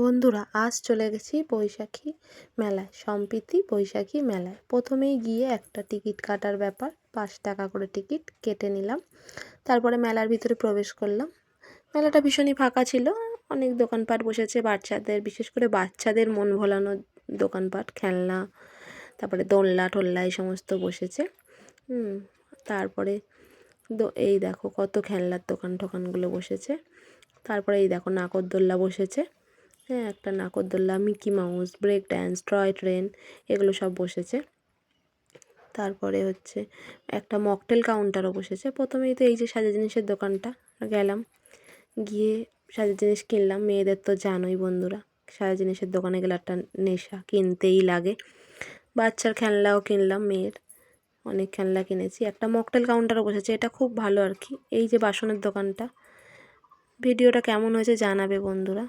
বন্ধুরা আজ চলে গেছি বৈশাখী মেলায়, সম্প্রীতি বৈশাখী মেলায়। প্রথমেই গিয়ে একটা টিকিট কাটার ব্যাপার, 5 টাকা করে টিকিট কেটে নিলাম। তারপরে মেলার ভিতরে প্রবেশ করলাম। মেলাটা ভীষণই ফাঁকা ছিল, অনেক দোকানপাট বসেছে বাচ্চাদের, বিশেষ করে বাচ্চাদের মন ভোলানো দোকানপাট, খেলনা, তারপরে দোলনা টোলনা এই সমস্ত বসেছে। তারপরে এই দেখো কত খেলনার দোকানগুলো বসেছে। তারপরে এই দেখো নাগরদোল্লা বসেছে, হ্যাঁ একটা নাগরদোল্লা, Mickey Mouse, break dance, toy train, এগুলো সব বসেছে। তারপরে হচ্ছে একটা মকটেল কাউন্টারও বসেছে। প্রথমেই তো এই যে সাজা জিনিসের দোকানটা গেলাম, গিয়ে সাজা জিনিস কিনলাম। মেয়েদের তো জানোই বন্ধুরা, সাজা জিনিসের দোকানে গেলে একটা নেশা, কিনতেই লাগে। বাচ্চার খেলনাও কিনলাম, মেয়ের অনেক খেলনা কিনেছি। একটা মকটেল কাউন্টারও বসেছে, এটা খুব ভালো আর কি। এই যে বাসনের দোকানটা, ভিডিওটা কেমন হয়েছে জানাবে বন্ধুরা।